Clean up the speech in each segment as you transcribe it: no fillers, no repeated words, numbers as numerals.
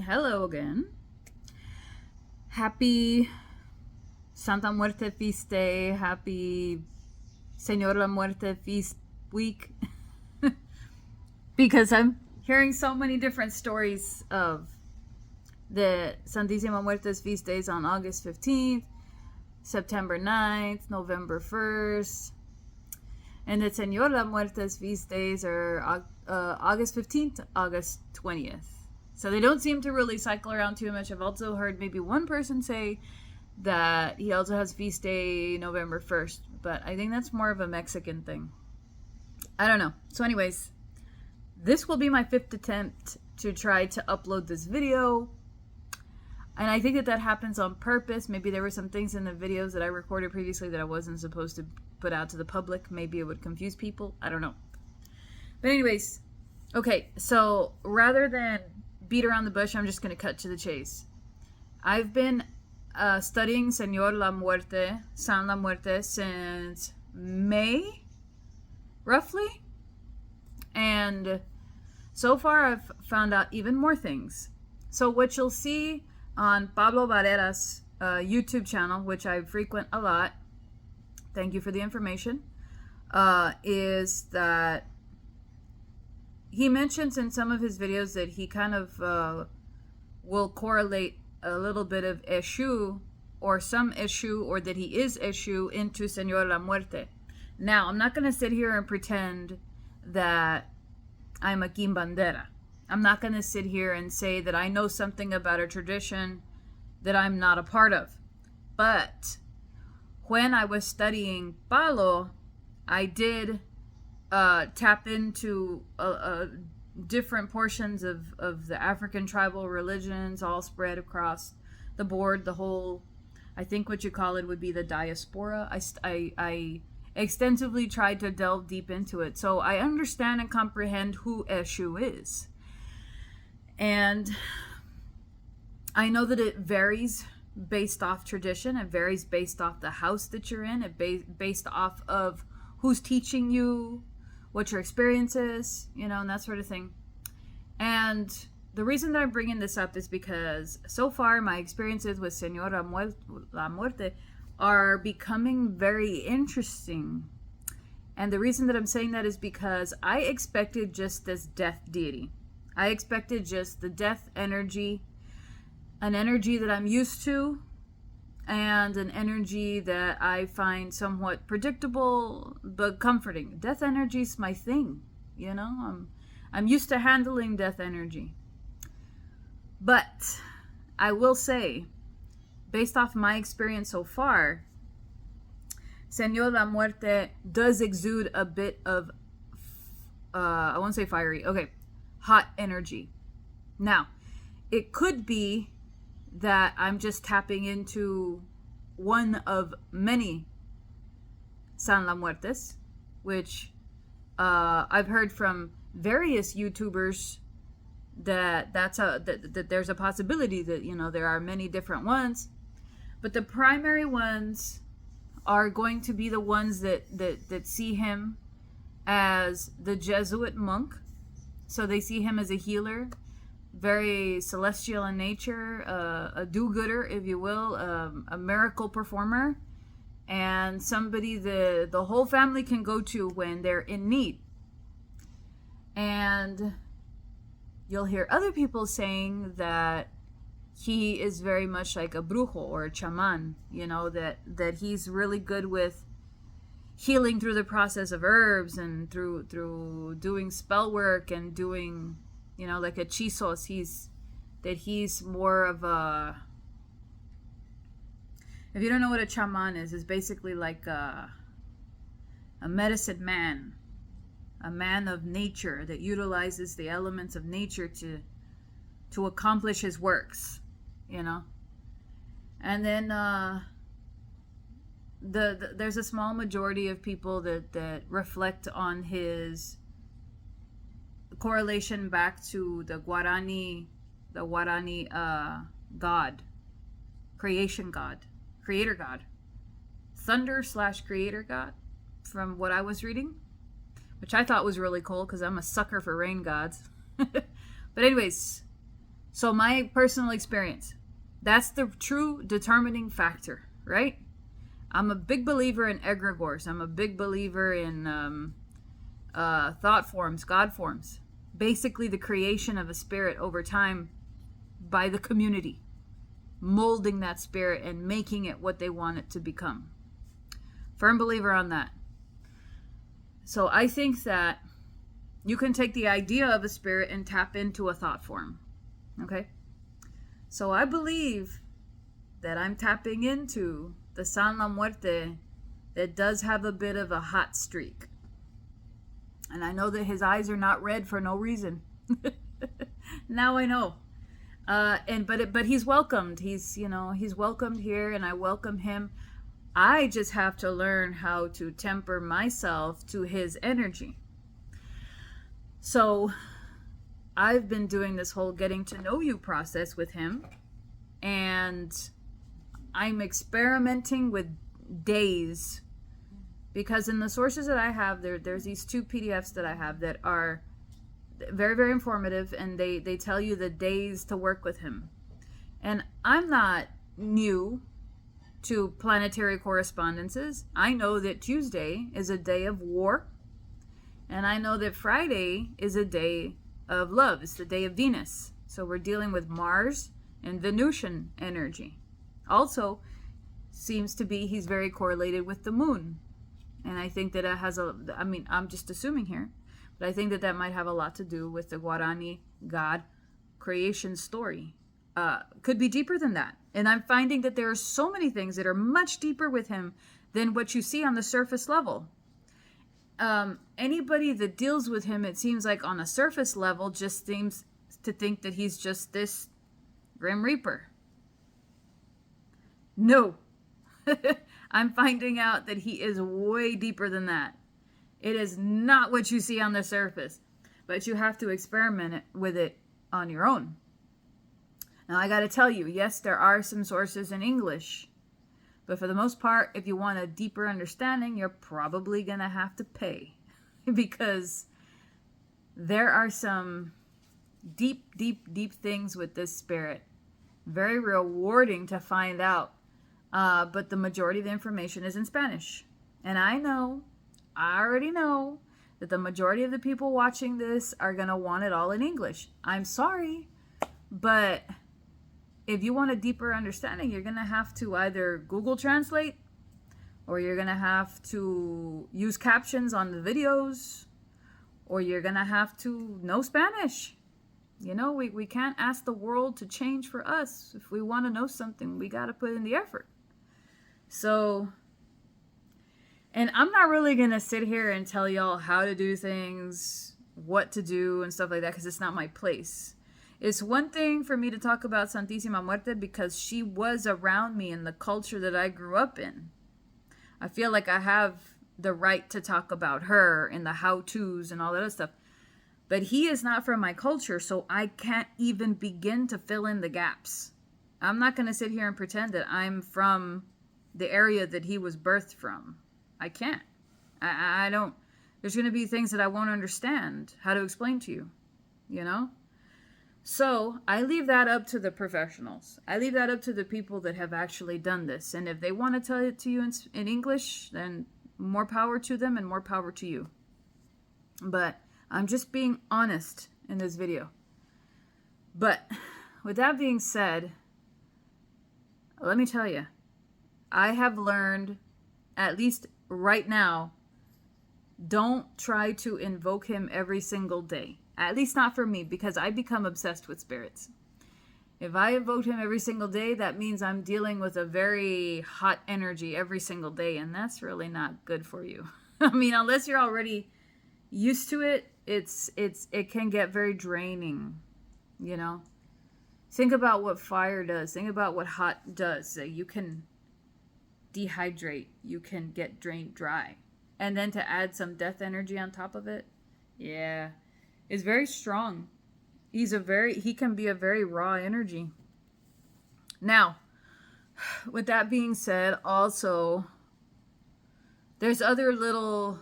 Hello again. Happy Santa Muerte feast day. Happy Señor la Muerte feast week. Because I'm hearing so many different stories of the Santísima Muerte's feast days on August 15th, September 9th, November 1st. And the Señor la Muerte's feast days are August 15th, August 20th. So they don't seem to really cycle around too much. I've also heard maybe one person say that he also has feast day November 1st, but I think that's more of a Mexican thing. I don't know. So anyways, this will be my 5th attempt to try to upload this video. And I think that happens on purpose. Maybe there were some things in the videos that I recorded previously that I wasn't supposed to put out to the public. Maybe it would confuse people. I don't know. But anyways, okay, so rather than beat around the bush, I'm just going to cut to the chase. I've been studying Señor la Muerte, San la Muerte, since May, roughly. And so far I've found out even more things. So what you'll see on Pablo Barrera's YouTube channel, which I frequent a lot, thank you for the information, is that he mentions in some of his videos that he kind of will correlate a little bit of Eshu or some Eshu, or that he is Eshu, into Señor la Muerte. Now, I'm not going to sit here and pretend that I'm a quimbandera. I'm not going to sit here and say that I know something about a tradition that I'm not a part of. But when I was studying Palo, I did tap into different portions of the African tribal religions, all spread across the board. The whole, I think what you call it would be the diaspora. I extensively tried to delve deep into it, so I understand and comprehend who Eshu is. And I know that it varies based off tradition. It varies based off the house that you're in. It based off of who's teaching you, what your experience is, and that sort of thing. And the reason that I'm bringing this up is because so far my experiences with Señor la Muerte are becoming very interesting. And the reason that I'm saying that is because I expected just this death deity. I expected just the death energy, an energy that I'm used to, and an energy that I find somewhat predictable but comforting. Death energy's my thing, I'm used to handling death energy. But I will say, based off my experience so far, Señor la Muerte does exude a bit of, I won't say fiery, okay, hot energy. Now, it could be that I'm just tapping into one of many San la Muertes, which I've heard from various YouTubers that there's a possibility that there are many different ones, but the primary ones are going to be the ones that see him as the Jesuit monk. So they see him as a healer, very celestial in nature, a do-gooder, if you will, a miracle performer, and somebody the whole family can go to when they're in need. And you'll hear other people saying that he is very much like a brujo or a chaman, that he's really good with healing through the process of herbs and through doing spell work and doing, like hechizos. He's more of a, if you don't know what a chaman is, it's basically like a medicine man, a man of nature that utilizes the elements of nature to accomplish his works, And then there's a small majority of people that reflect on his correlation back to the Guarani god, creation god, creator god, thunder/creator god, from what I was reading, which I thought was really cool because I'm a sucker for rain gods. But anyways, So my personal experience, that's the true determining factor, right? I'm a big believer in egregores. I'm a big believer in thought forms, God forms. Basically the creation of a spirit over time by the community, molding that spirit and making it what they want it to become. Firm believer on that. So I think that you can take the idea of a spirit and tap into a thought form. Okay? So I believe that I'm tapping into the San La Muerte that does have a bit of a hot streak. And I know that his eyes are not red for no reason. Now I know. But he's welcomed. He's welcomed here, and I welcome him. I just have to learn how to temper myself to his energy. So I've been doing this whole getting to know you process with him, and I'm experimenting with days, because in the sources that I have, there's these 2 PDFs that I have that are very, very informative, and they tell you the days to work with him. And I'm not new to planetary correspondences. I know that Tuesday is a day of war, and I know that Friday is a day of love. It's the day of Venus. So we're dealing with Mars and Venusian energy. Also, seems to be he's very correlated with the moon. And I think that it has I'm just assuming here, but I think that might have a lot to do with the Guarani God creation story. Could be deeper than that. And I'm finding that there are so many things that are much deeper with him than what you see on the surface level. Anybody that deals with him, it seems like on a surface level, just seems to think that he's just this Grim Reaper. No. I'm finding out that he is way deeper than that. It is not what you see on the surface, but you have to experiment with it on your own. Now, I got to tell you, yes, there are some sources in English, but for the most part, if you want a deeper understanding, you're probably going to have to pay, because there are some deep, deep, deep things with this spirit. Very rewarding to find out. But the majority of the information is in Spanish. And I already know that the majority of the people watching this are going to want it all in English. I'm sorry, but if you want a deeper understanding, you're going to have to either Google Translate, or you're going to have to use captions on the videos, or you're going to have to know Spanish. You know, we can't ask the world to change for us. If we want to know something, we got to put in the effort. So, and I'm not really going to sit here and tell y'all how to do things, what to do, and stuff like that, because it's not my place. It's one thing for me to talk about Santísima Muerte because she was around me in the culture that I grew up in. I feel like I have the right to talk about her and the how-tos and all that other stuff. But he is not from my culture, so I can't even begin to fill in the gaps. I'm not going to sit here and pretend that I'm from the area that he was birthed from. I can't. I don't. There's going to be things that I won't understand how to explain to you, you know? So I leave that up to the professionals. I leave that up to the people that have actually done this. And if they want to tell it to you in English, then more power to them and more power to you. But I'm just being honest in this video. But with that being said, let me tell you, I have learned, at least right now, don't try to invoke him every single day. At least not for me, because I become obsessed with spirits. If I invoke him every single day, that means I'm dealing with a very hot energy every single day, and that's really not good for you. I mean, unless you're already used to it, it can get very draining, you know? Think about what fire does. Think about what hot does. You can dehydrate. You can get drained dry. And then to add some death energy on top of it, yeah, it's very strong. He can be a very raw energy. Now, with that being said, also, there's other little,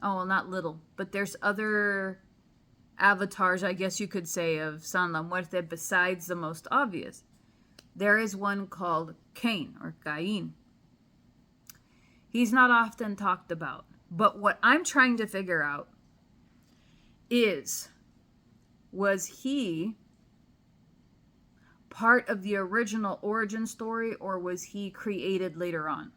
oh, well, not little, but there's other avatars, I guess you could say, of San La Muerte besides the most obvious. There is one called Cain or Cain. He's not often talked about. But what I'm trying to figure out is, was he part of the original origin story, or was he created later on?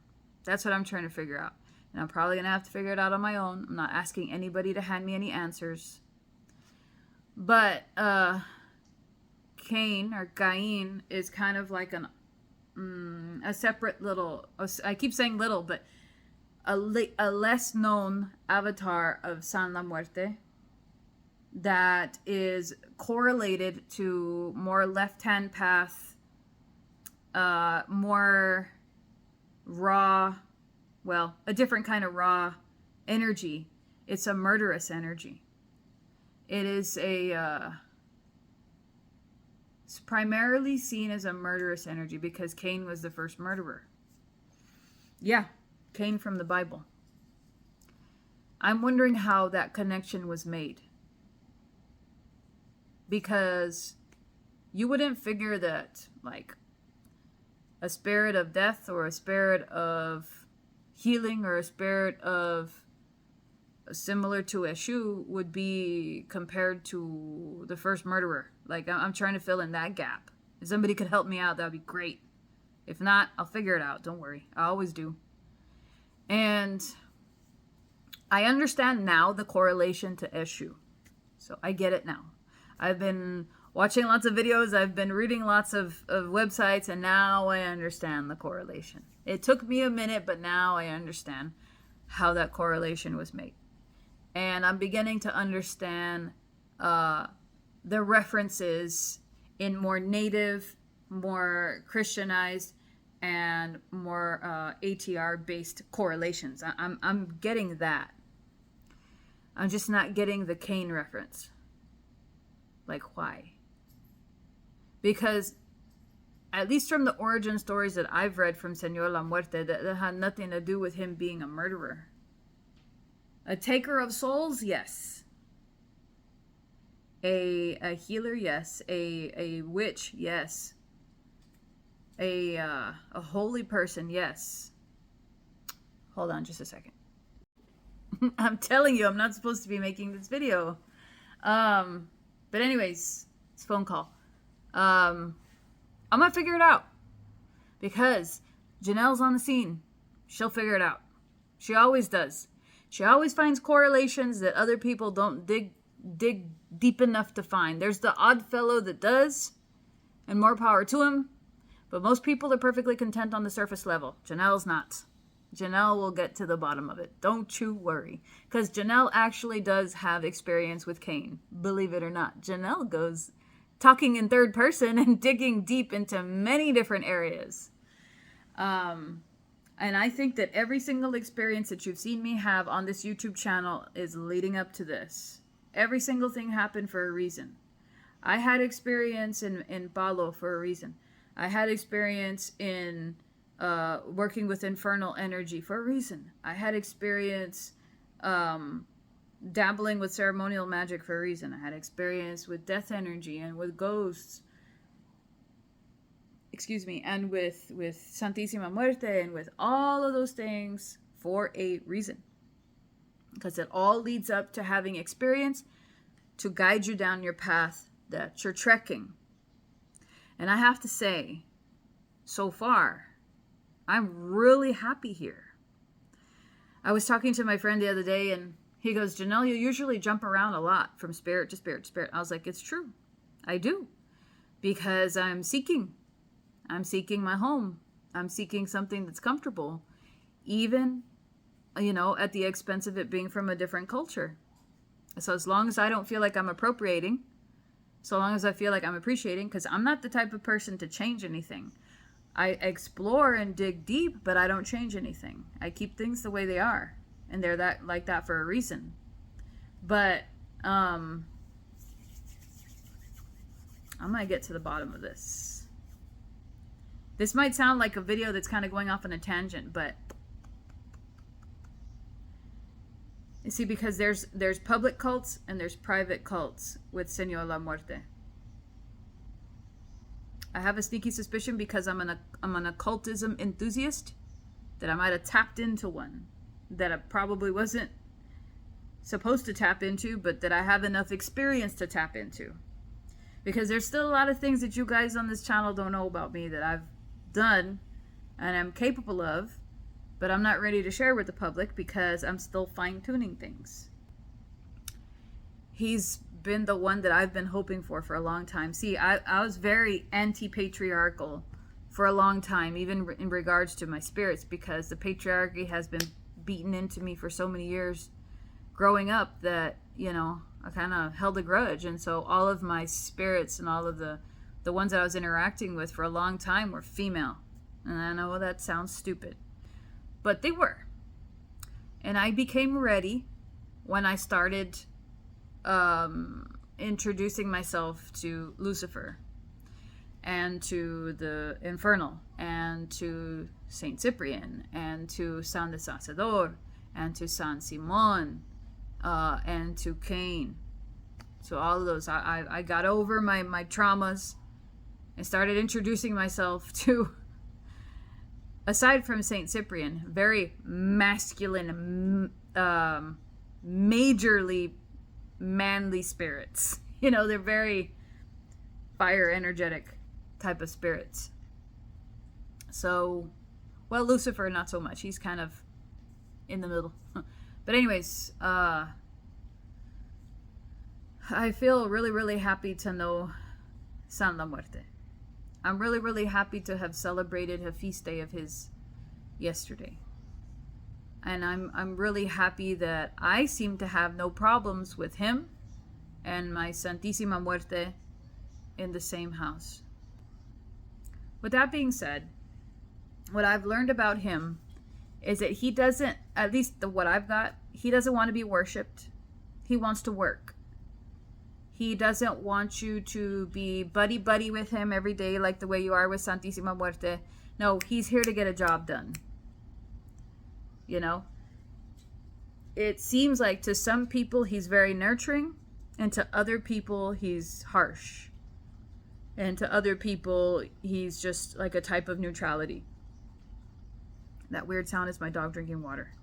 That's what I'm trying to figure out. And I'm probably going to have to figure it out on my own. I'm not asking anybody to hand me any answers. But Cain or Cain is kind of like a separate little, I keep saying little, but a less known avatar of San La Muerte that is correlated to more left-hand path, more raw, well, a different kind of raw energy. It's a murderous energy. It is it's primarily seen as a murderous energy because Cain was the first murderer. Yeah, Cain from the Bible. I'm wondering how that connection was made. Because you wouldn't figure that, like, a spirit of death or a spirit of healing or a spirit of similar to Eshu would be compared to the first murderer. Like, I'm trying to fill in that gap. If somebody could help me out, that would be great. If not, I'll figure it out. Don't worry. I always do. And I understand now the correlation to Eshu. So I get it now. I've been watching lots of videos. I've been reading lots of websites, and now I understand the correlation. It took me a minute, but now I understand how that correlation was made. And I'm beginning to understand the references in more native, more Christianized, and more ATR-based correlations. I'm getting that. I'm just not getting the Cain reference. Like, why? Because, at least from the origin stories that I've read from Señor La Muerte, that had nothing to do with him being a murderer. A taker of souls, yes. A healer, yes. A witch, yes. A holy person, yes. Hold on just a second. I'm telling you, I'm not supposed to be making this video. But anyways, it's a phone call. I'm gonna figure it out. Because Janelle's on the scene. She'll figure it out. She always does. She always finds correlations that other people don't dig deep enough to find. There's the odd fellow that does, and more power to him. But most people are perfectly content on the surface level. Janelle's not. Janelle will get to the bottom of it. Don't you worry. Because Janelle actually does have experience with Cain. Believe it or not. Janelle goes talking in third person and digging deep into many different areas. And I think that every single experience that you've seen me have on this YouTube channel is leading up to this. Every single thing happened for a reason. I had experience in Palo for a reason. I had experience in working with infernal energy for a reason. I had experience dabbling with ceremonial magic for a reason. I had experience with death energy and with ghosts. Excuse me, and with Santísima Muerte and with all of those things for a reason. Because it all leads up to having experience to guide you down your path that you're trekking. And I have to say, so far, I'm really happy here. I was talking to my friend the other day, and he goes, Janelle, you usually jump around a lot from spirit to spirit to spirit. I was like, it's true. I do. Because I'm seeking my home. I'm seeking something that's comfortable. Even, at the expense of it being from a different culture. So as long as I don't feel like I'm appropriating, so long as I feel like I'm appreciating, because I'm not the type of person to change anything. I explore and dig deep, but I don't change anything. I keep things the way they are. And they're like that for a reason. But I'm going to get to the bottom of this. This might sound like a video that's kind of going off on a tangent, but You see, because there's public cults and there's private cults with Señor La Muerte. I have a sneaky suspicion, because I'm an occultism enthusiast, that I might have tapped into one that I probably wasn't supposed to tap into, but that I have enough experience to tap into. Because there's still a lot of things that you guys on this channel don't know about me that I've done and I'm capable of, but I'm not ready to share with the public because I'm still fine-tuning things. He's been the one that I've been hoping for a long time. See, I was very anti-patriarchal for a long time, even in regards to my spirits, because the patriarchy has been beaten into me for so many years growing up that, you know, I kind of held a grudge. And so all of my spirits and all of the ones that I was interacting with for a long time were female. And I know that sounds stupid, but they were. And I became ready when I started introducing myself to Lucifer and to the Infernal and to Saint Cyprian and to San Deshacedor and to San Simon and to Cain. So all of those, I got over my traumas and started introducing myself to, aside from Saint Cyprian, very masculine, majorly manly spirits. You know, they're very fire energetic type of spirits. So, well, Lucifer, not so much. He's kind of in the middle. But anyways, I feel really, really happy to know San La Muerte. I'm really, really happy to have celebrated a feast day of his yesterday. And I'm really happy that I seem to have no problems with him and my Santísima Muerte in the same house. With that being said, what I've learned about him is that he doesn't, at least what I've got, he doesn't want to be worshipped. He wants to work. He doesn't want you to be buddy-buddy with him every day like the way you are with Santísima Muerte. No, he's here to get a job done. You know? It seems like to some people he's very nurturing, and to other people he's harsh. And to other people he's just like a type of neutrality. That weird sound is my dog drinking water.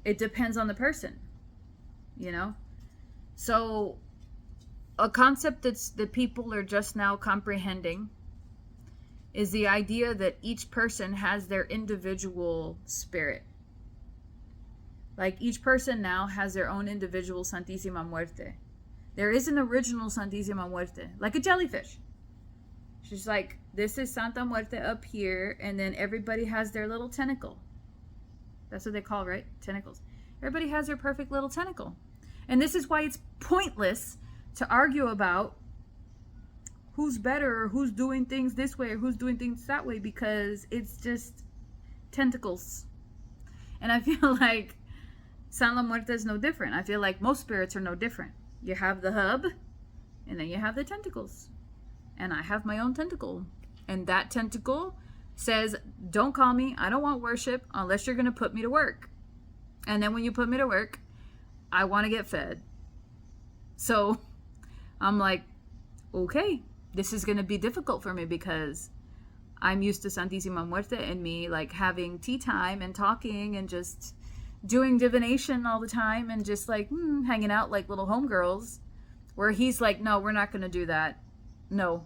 It depends on the person, you know? So a concept that people are just now comprehending is the idea that each person has their individual spirit. Like each person now has their own individual Santísima Muerte. There is an original Santísima Muerte, like a jellyfish. She's like, this is Santa Muerte up here, and then everybody has their little tentacle. That's what they call, right? Tentacles. Everybody has their perfect little tentacle. And this is why it's pointless to argue about who's better or who's doing things this way or who's doing things that way, because it's just tentacles. And I feel like San La Muerte is no different. I feel like most spirits are no different. You have the hub, and then you have the tentacles. And I have my own tentacle. And that tentacle says, don't call me. I don't want worship unless you're going to put me to work. And then when you put me to work, I want to get fed. So I'm like, okay, this is going to be difficult for me because I'm used to Santísima Muerte and me like having tea time and talking and just doing divination all the time and just like hanging out like little homegirls, where he's like, no, we're not going to do that. No,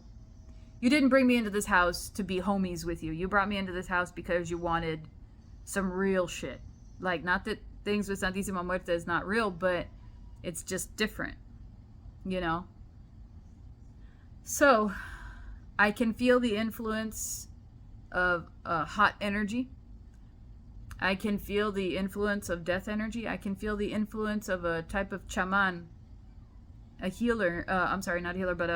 you didn't bring me into this house to be homies with you. You brought me into this house because you wanted some real shit. Like, not that things with Santísima Muerte is not real, but it's just different, you know? So, I can feel the influence of hot energy. I can feel the influence of death energy. I can feel the influence of a type of chaman, a healer. I'm sorry, not a healer, but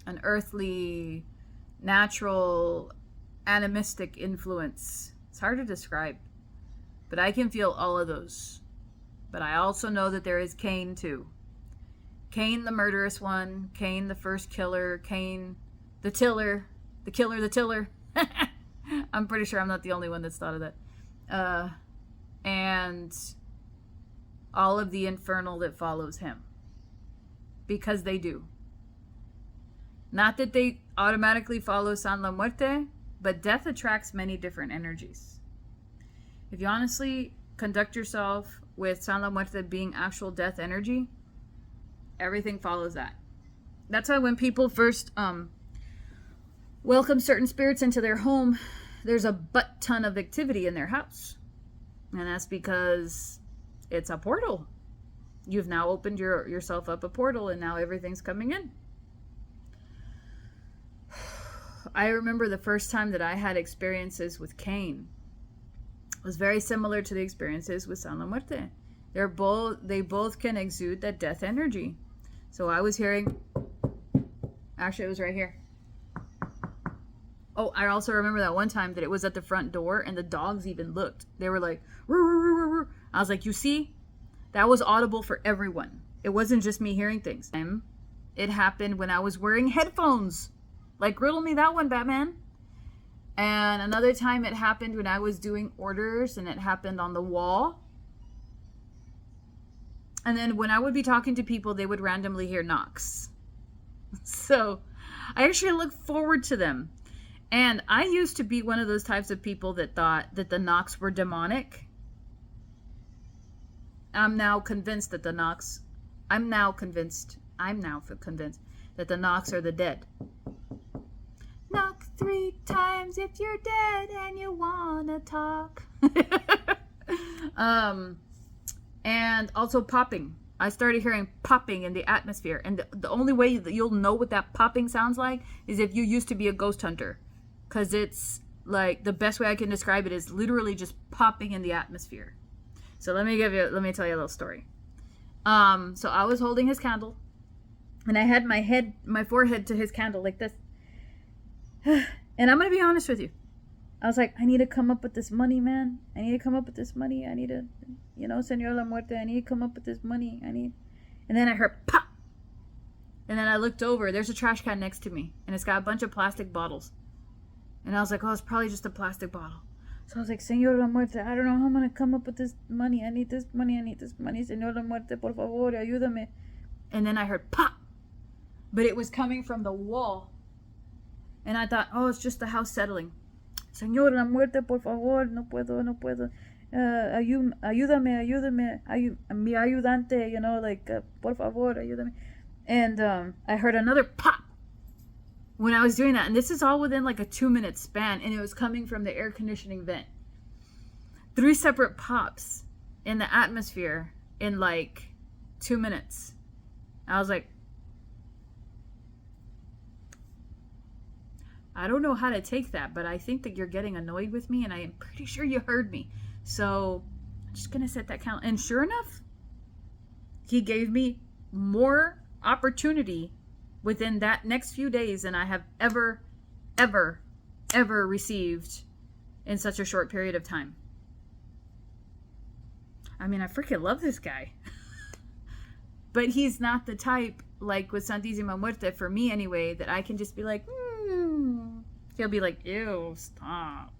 an earthly, natural, animistic influence. It's hard to describe, but I can feel all of those. But I also know that there is Cain too. Cain, the murderous one. Cain, the first killer. Cain, the tiller. The killer, the tiller. I'm pretty sure I'm not the only one that's thought of that. and all of the infernal that follows him. Because they do. Not that they automatically follow San La Muerte, but death attracts many different energies. If you honestly conduct yourself with San La Muerte being actual death energy, everything follows that. That's why when people first welcome certain spirits into their home, there's a butt ton of activity in their house. And that's because it's a portal. You've now opened yourself up a portal, and now everything's coming in. I remember the first time that I had experiences with Cain was very similar to the experiences with San La Muerte. They both can exude that death energy. So I was hearing, actually it was right here. Oh, I also remember that one time that it was at the front door and the dogs even looked. They were like, roo, roo, roo, roo, roo. I was like, you see? That was audible for everyone. It wasn't just me hearing things. It happened when I was wearing headphones. Like, riddle me that one, Batman. And another time it happened when I was doing orders, and it happened on the wall. And then when I would be talking to people, they would randomly hear knocks. So I actually look forward to them. And I used to be one of those types of people that thought that the knocks were demonic. I'm now convinced that the knocks that the knocks are the dead. Knock 3 times if you're dead and you wanna talk. And also popping. I started hearing popping in the atmosphere. And the only way that you'll know what that popping sounds like is if you used to be a ghost hunter. Because it's like, the best way I can describe it is literally just popping in the atmosphere. So let me tell you a little story. So I was holding his candle, and I had my forehead to his candle like this. And I'm going to be honest with you. I was like, I need to come up with this money, man. I need to come up with this money. I need to, Señor La Muerte, I need to come up with this money. And then I heard pop. And then I looked over. There's a trash can next to me, and it's got a bunch of plastic bottles. And I was like, oh, it's probably just a plastic bottle. So I was like, Señor La Muerte, I don't know how I'm going to come up with this money. I need this money. Señor La Muerte, por favor, ayúdame. And then I heard pop. But it was coming from the wall. And I thought, oh, it's just the house settling. Señor La Muerte, por favor, no puedo. Ayúdame. Mi ayudante, por favor, ayúdame. And I heard another pop when I was doing that. And this is all within like a 2-minute span. And it was coming from the air conditioning vent. 3 separate pops in the atmosphere in like 2 minutes. I was like, I don't know how to take that, but I think that you're getting annoyed with me, and I am pretty sure you heard me. So I'm just going to set that count. And sure enough, he gave me more opportunity within that next few days than I have ever received in such a short period of time. I mean, I freaking love this guy. But he's not the type, like with Santísima Muerte, for me anyway, that I can just be like, He'll be like, ew, stop.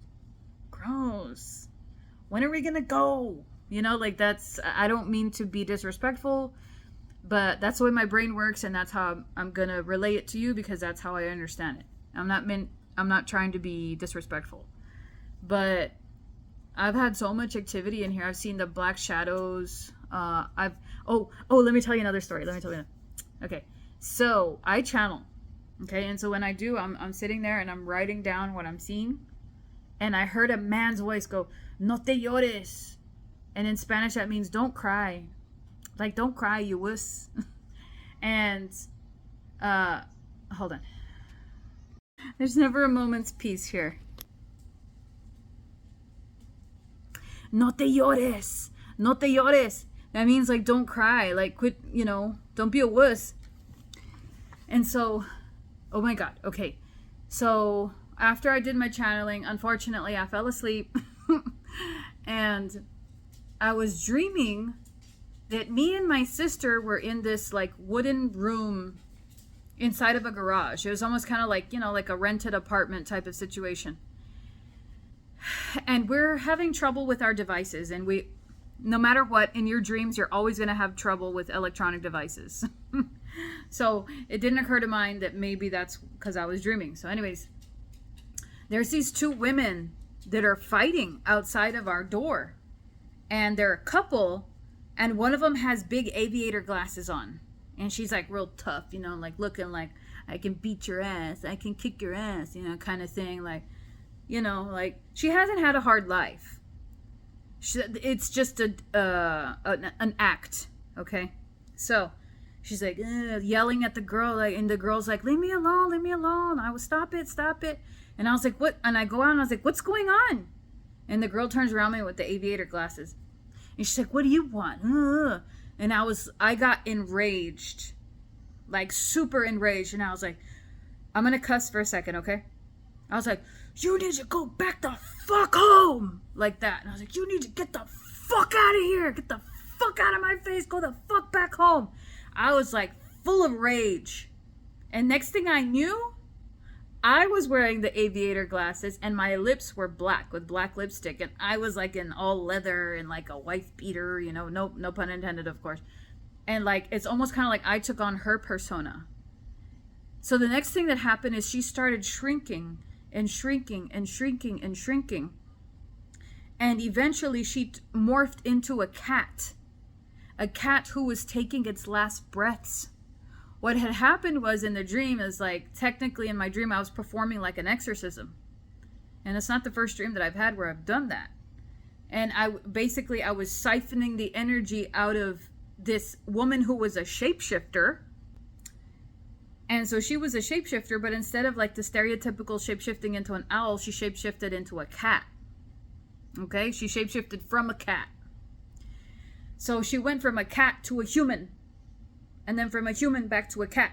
Gross. When are we gonna go? That's, I don't mean to be disrespectful, but that's the way my brain works, and that's how I'm gonna relay it to you, because that's how I understand it. I'm not trying to be disrespectful. But I've had so much activity in here. I've seen the black shadows. Let me tell you another story. Okay. So I channel. Okay, and so when I do, I'm sitting there and I'm writing down what I'm seeing, and I heard a man's voice go, "No te llores," and in Spanish that means don't cry, like don't cry, you wuss. And hold on, there's never a moment's peace here. No te llores, no te llores. That means like don't cry, like quit, don't be a wuss. And so, oh my God. Okay. So after I did my channeling, unfortunately, I fell asleep and I was dreaming that me and my sister were in this like wooden room inside of a garage. It was almost kind of like, like a rented apartment type of situation. And we're having trouble with our devices, and No matter what, in your dreams, you're always going to have trouble with electronic devices. So it didn't occur to mind that maybe that's because I was dreaming. So anyways, there's these two women that are fighting outside of our door. And they're a couple, and one of them has big aviator glasses on. And she's like real tough, you know, like looking like, I can beat your ass, I can kick your ass, you know, kind of thing. Like, you know, like she hasn't had a hard life. It's just an act, okay? So she's like yelling at the girl, like, and the girl's like, leave me alone, leave me alone. I was stop it. And I was like, what? And I go out and I was like, what's going on? And the girl turns around me with the aviator glasses. And she's like, what do you want? And I got enraged, like super enraged. And I was like, I'm going to cuss for a second, okay? I was like, you need to go back the fuck home. Like that. And I was like, you need to get the fuck out of here. Get the fuck out of my face. Go the fuck back home. I was like full of rage. And next thing I knew, I was wearing the aviator glasses and my lips were black with black lipstick. And I was like in all leather and like a wife beater, you know, no pun intended, of course. And like, it's almost kind of like I took on her persona. So the next thing that happened is she started shrinking and shrinking and shrinking and shrinking. And eventually she morphed into a cat who was taking its last breaths. What had happened was in the dream is like, technically in my dream, I was performing like an exorcism. And it's not the first dream that I've had where I've done that. And I was siphoning the energy out of this woman who was a shapeshifter. And so she was a shapeshifter, but instead of like the stereotypical shapeshifting into an owl, she shapeshifted into a cat. Okay? She shapeshifted from a cat. So she went from a cat to a human. And then from a human back to a cat.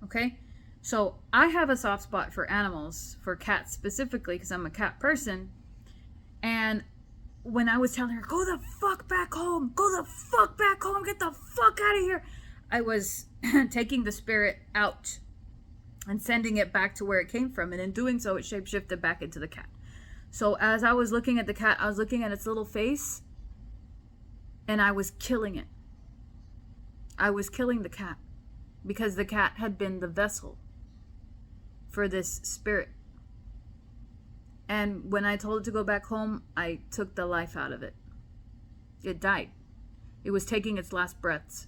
Okay? So I have a soft spot for animals, for cats specifically, because I'm a cat person. And when I was telling her, go the fuck back home, get the fuck out of here, I was taking the spirit out and sending it back to where it came from. And in doing so, it shapeshifted back into the cat. So as I was looking at the cat, I was looking at its little face, and I was killing it. I was killing the cat because the cat had been the vessel for this spirit. And when I told it to go back home, I took the life out of it. It died. It was taking its last breaths.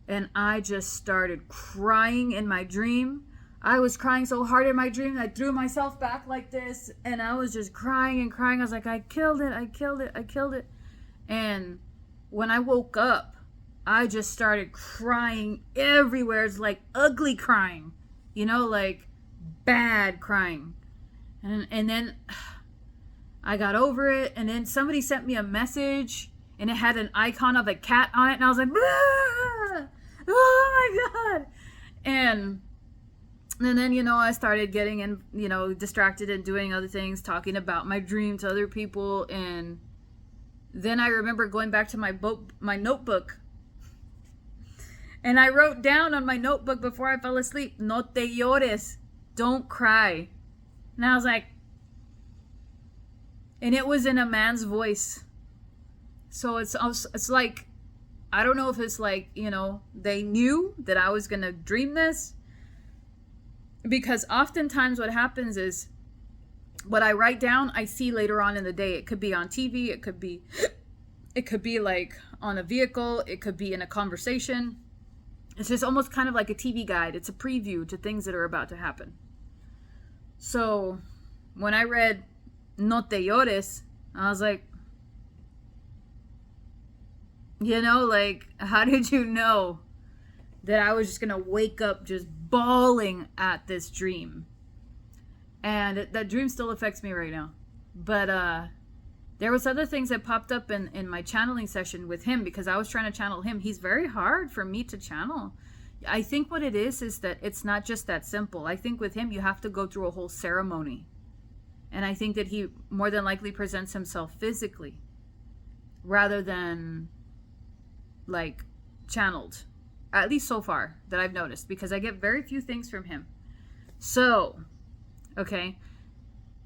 And I just started crying in my dream. I was crying so hard in my dream, I threw myself back like this. And I was just crying and crying. I was like, I killed it. And when I woke up, I just started crying everywhere. It's like ugly crying, you know, like bad crying. And then I got over it. And then somebody sent me a message and it had an icon of a cat on it. And I was like, ah! Oh my God. And then, you know, I started getting in, you know, distracted and doing other things, talking about my dream to other people. And then I remember going back to my notebook. And I wrote down on my notebook before I fell asleep, no te llores, don't cry. And I was like, and it was in a man's voice. So it's like, I don't know if it's like, you know, they knew that I was going to dream this. Because oftentimes what happens is what I write down, I see later on in the day. It could be on TV. It could be like on a vehicle. It could be in a conversation. It's just almost kind of like a TV guide. It's a preview to things that are about to happen. So when I read No te llores, I was like, you know, like, how did you know that I was just going to wake up just bawling at this dream? And that dream still affects me right now. But there was other things that popped up in my channeling session with him because I was trying to channel him. He's very hard for me to channel. I think what it is that it's not just that simple. I think with him, you have to go through a whole ceremony. And I think that he more than likely presents himself physically rather than like channeled. At least so far that I've noticed, because I get very few things from him. So, okay.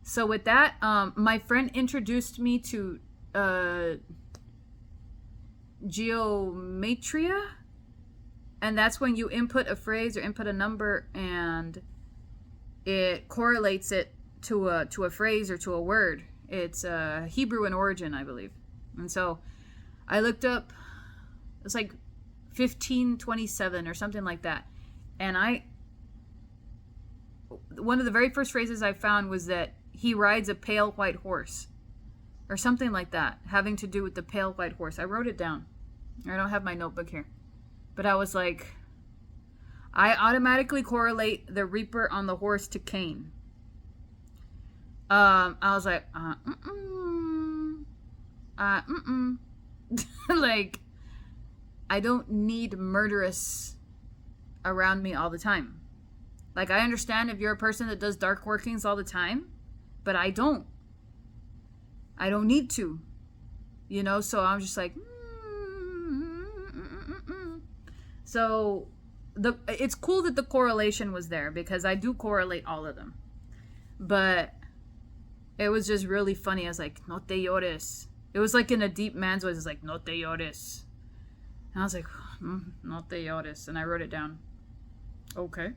So with that, my friend introduced me to geometria, and that's when you input a phrase or input a number and it correlates it to a phrase or to a word. It's Hebrew in origin, I believe. And so I looked up, it's like 1527 or something like that. And one of the very first phrases I found was that he rides a pale white horse or something like that, having to do with the pale white horse. I wrote it down. I don't have my notebook here. But I was like, I automatically correlate the reaper on the horse to Cain. I was like, like, I don't need murderous around me all the time. Like, I understand if you're a person that does dark workings all the time, but I don't need to, you know. So I'm just like, so it's cool that the correlation was there, because I do correlate all of them, but it was just really funny. I was like, no te llores. It was like in a deep man's voice. It's like, no te llores. And I was like, no te llores. And I wrote it down. Okay.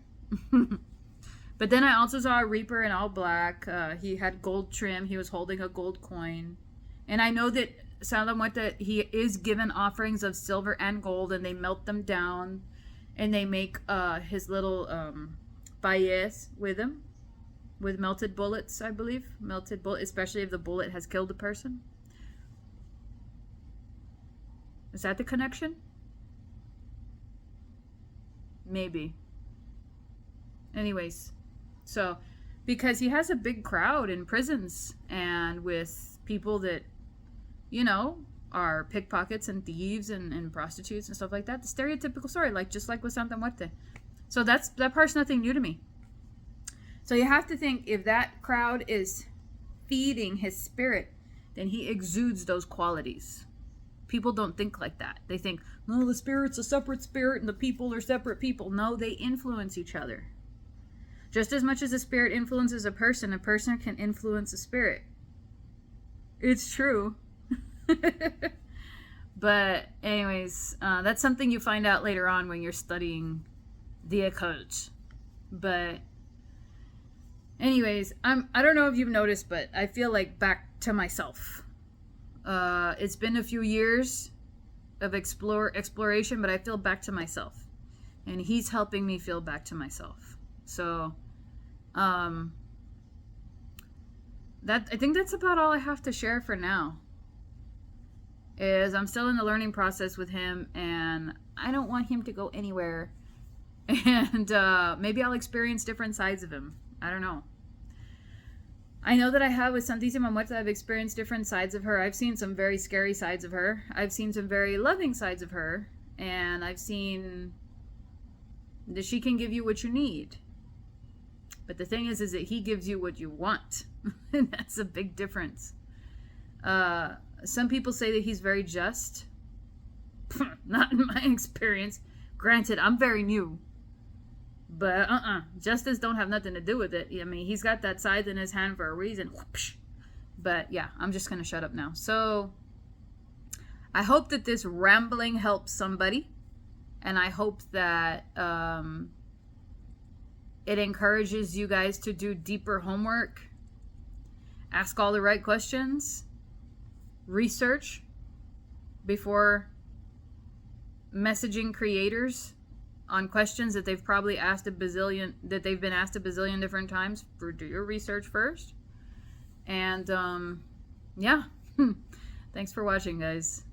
But then I also saw a reaper in all black. He had gold trim. He was holding a gold coin. And I know that Santa Muerte, he is given offerings of silver and gold, and they melt them down, and they make his little pailles with him, with melted bullets, I believe. Melted bullet, especially if the bullet has killed a person. Is that the connection? Maybe. Anyways, so because he has a big crowd in prisons and with people that, you know, are pickpockets and thieves and prostitutes and stuff like that. The stereotypical story, like just like with Santa Muerte. So that part's nothing new to me. So you have to think, if that crowd is feeding his spirit, then he exudes those qualities. People don't think like that. They think, no, the spirit's a separate spirit and the people are separate people. No, they influence each other. Just as much as a spirit influences a person can influence a spirit. It's true. But anyways, that's something you find out later on when you're studying the occult. But anyways, I don't know if you've noticed, but I feel like back to myself. It's been a few years of exploration, but I feel back to myself, and he's helping me feel back to myself. So I think that's about all I have to share for now. Is I'm still in the learning process with him, and I don't want him to go anywhere. And maybe I'll experience different sides of him. I don't know. I know that I have with Santísima Muerte, I've experienced different sides of her. I've seen some very scary sides of her. I've seen some very loving sides of her. And I've seen that she can give you what you need. But the thing is that he gives you what you want. And that's a big difference. Some people say that he's very just. Not in my experience. Granted, I'm very new. But justice don't have nothing to do with it. I mean, he's got that scythe in his hand for a reason. But yeah, I'm just going to shut up now. So I hope that this rambling helps somebody. And I hope that it encourages you guys to do deeper homework. Ask all the right questions. Research before messaging creators on questions that they've probably asked been asked a bazillion different times. Do your research first. And yeah. Thanks for watching, guys.